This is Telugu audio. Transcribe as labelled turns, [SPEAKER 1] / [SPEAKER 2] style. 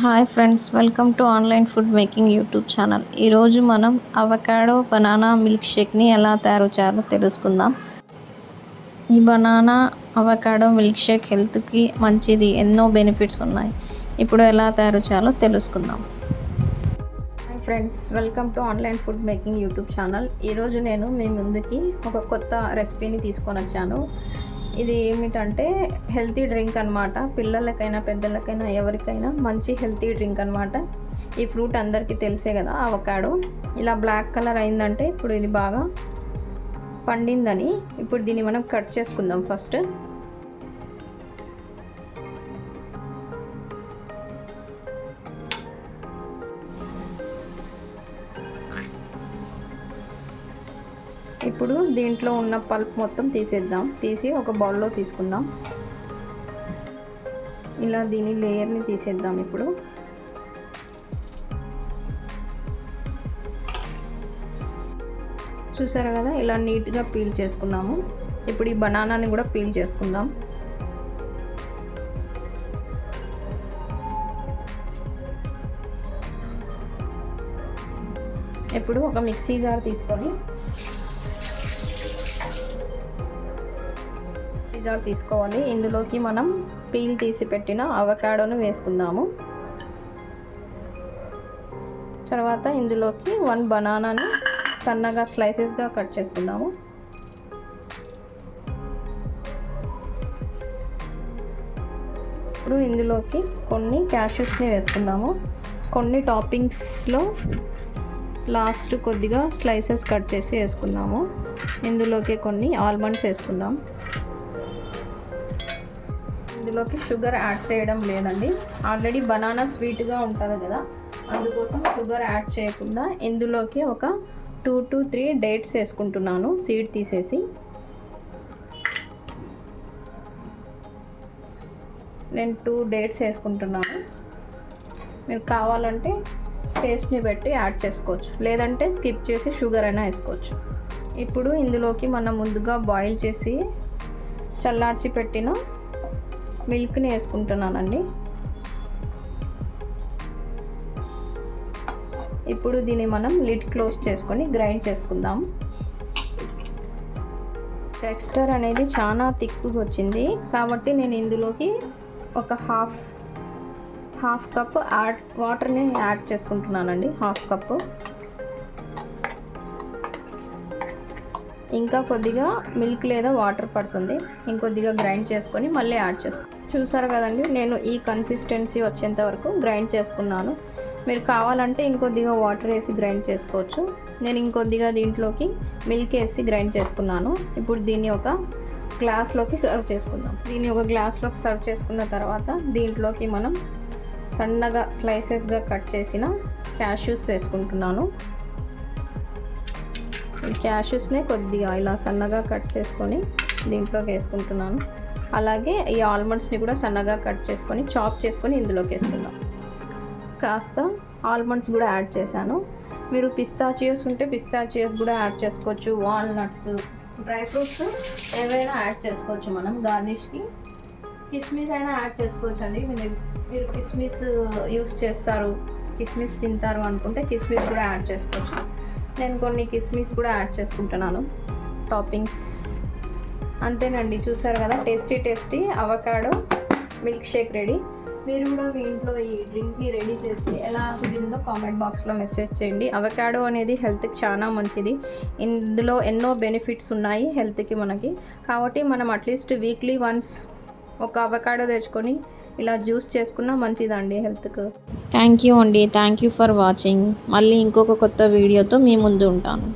[SPEAKER 1] Hi friends, welcome to online food making YouTube channel. ఈరోజు మనం అవకాడో బనానా మిల్క్ షేక్ని ఎలా తయారు చేయాలో తెలుసుకుందాం. ఈ బనానా అవకాడో మిల్క్ షేక్ హెల్త్కి మంచిది, ఎన్నో బెనిఫిట్స్ ఉన్నాయి. ఇప్పుడు ఎలా తయారు చేయాలో తెలుసుకుందాం. Hi friends, welcome to online food making YouTube channel. ఈరోజు నేను మీ ముందుకి ఒక కొత్త రెసిపీని తీసుకొని వచ్చాను. ఇది ఏమిటంటే హెల్తీ డ్రింక్ అనమాట. పిల్లలకైనా పెద్దలకైనా ఎవరికైనా మంచి హెల్తీ డ్రింక్ అనమాట. ఈ ఫ్రూట్ అందరికీ తెలిసే కదా, అవకాడో. ఇలా బ్లాక్ కలర్ అయిందంటే ఇప్పుడు ఇది బాగా పండిందని. ఇప్పుడు దీన్ని మనం కట్ చేసుకుందాం ఫస్ట్. ఇప్పుడు దీంట్లో ఉన్న పల్ప్ మొత్తం తీసేద్దాం. తీసి ఒక బౌల్లో తీసుకుందాం. ఇలా దీని లేయర్ని తీసేద్దాం. ఇప్పుడు చూసారు కదా, ఇలా నీట్గా పీల్ చేసుకున్నాము. ఇప్పుడు ఈ బనానాని కూడా పీల్ చేసుకుందాం. ఇప్పుడు ఒక మిక్సీ జార్ తీసుకొని తీసుకోవాలి. ఇందులోకి మనం పీల్ తీసి పెట్టిన అవకాడోను వేసుకుందాము. తర్వాత ఇందులోకి 1 బనానాని సన్నగా స్లైసెస్గా కట్ చేసుకుందాము. ఇప్పుడు ఇందులోకి కొన్ని క్యాష్యూస్ని వేసుకుందాము. కొన్ని టాపింగ్స్లో లాస్ట్ కొద్దిగా స్లైసెస్ కట్ చేసి వేసుకుందాము. ఇందులోకి కొన్ని ఆల్మండ్స్ వేసుకుందాం. ఇందులోకి షుగర్ యాడ్ చేయడం లేదండి. ఆల్రెడీ బనానా స్వీట్గా ఉంటుంది కదా, అందుకోసం షుగర్ యాడ్ చేయకుండా ఇందులోకి ఒక 2 to 3 డేట్స్ వేసుకుంటున్నాను, సీడ్ తీసేసి. నేను 2 డేట్స్ వేసుకుంటున్నాను. మీరు కావాలంటే టేస్ట్ని బట్టి యాడ్ చేసుకోవచ్చు, లేదంటే స్కిప్ చేసి షుగర్ అయినా వేసుకోవచ్చు. ఇప్పుడు ఇందులోకి మనం ముందుగా బాయిల్ చేసి చల్లార్చి పెట్టిన మిల్క్ని వేసుకుంటున్నానండి. ఇప్పుడు దీన్ని మనం లిడ్ క్లోజ్ చేసుకొని గ్రైండ్ చేసుకుందాం. టెక్స్చర్ అనేది చాలా థిక్గా వచ్చింది కాబట్టి నేను ఇందులోకి ఒక హాఫ్ కప్ వాటర్ని యాడ్ చేసుకుంటున్నానండి. Half cup. ఇంకా కొద్దిగా మిల్క్ లేదా వాటర్ పడుతుంది. ఇంకొద్దిగా గ్రైండ్ చేసుకొని మళ్ళీ యాడ్ చేసుకో. చూసారు కదండి, నేను ఈ కన్సిస్టెన్సీ వచ్చేంత వరకు గ్రైండ్ చేసుకున్నాను. మీరు కావాలంటే ఇంకొద్దిగా వాటర్ వేసి గ్రైండ్ చేసుకోవచ్చు. నేను ఇంకొద్దిగా దీంట్లోకి మిల్క్ వేసి గ్రైండ్ చేసుకున్నాను. ఇప్పుడు దీన్ని ఒక గ్లాస్లోకి సర్వ్ చేసుకుందాం. దీన్ని ఒక గ్లాస్లోకి సర్వ్ చేసుకున్న తర్వాత దీంట్లోకి మనం సన్నగా స్లైసెస్గా కట్ చేసిన క్యాష్యూస్ వేసుకుంటున్నాను. ఈ క్యాష్యూస్ని కొద్దిగా ఇలా సన్నగా కట్ చేసుకొని దీంట్లోకి వేసుకుంటున్నాను. అలాగే ఈ ఆల్మండ్స్ని కూడా సన్నగా కట్ చేసుకొని చాప్ చేసుకొని ఇందులోకి వేసుకుందాం. కాస్త ఆల్మండ్స్ కూడా యాడ్ చేశాను. మీరు పిస్తాచియోస్ ఉంటే పిస్తాచియోస్ కూడా యాడ్ చేసుకోవచ్చు. వాల్నట్స్, డ్రై ఫ్రూట్స్ ఏవైనా యాడ్ చేసుకోవచ్చు. మనం గార్నిష్కి కిస్మిస్ అయినా యాడ్ చేసుకోవచ్చు అండి. మీరు కిస్మిస్ యూస్ చేస్తారు, కిస్మిస్ తింటారు అనుకుంటే కిస్మిస్ కూడా యాడ్ చేసుకోవచ్చు. నేను కొన్ని కిస్మిస్ కూడా యాడ్ చేసుకుంటున్నాను టాపింగ్స్. అంతేనండి, చూసారు కదా, tasty avocado milk shake ready. మీరు కూడా మీ ఇంట్లో ఈ డ్రింక్ని రెడీ చేసి ఎలా కుదిరిందో కామెంట్ బాక్స్లో మెసేజ్ చేయండి. అవకాడో అనేది హెల్త్కి చాలా మంచిది. ఇందులో ఎన్నో బెనిఫిట్స్ ఉన్నాయి హెల్త్కి మనకి. కాబట్టి మనం అట్లీస్ట్ వీక్లీ వన్స్ ఒక అవకాడో తెచ్చుకొని ఇలా జ్యూస్ చేసుకున్నా మంచిదండి హెల్త్కి. థ్యాంక్ యూ అండి, థ్యాంక్ యూ ఫర్ వాచింగ్. మళ్ళీ ఇంకొక కొత్త వీడియోతో మీ ముందు ఉంటాను.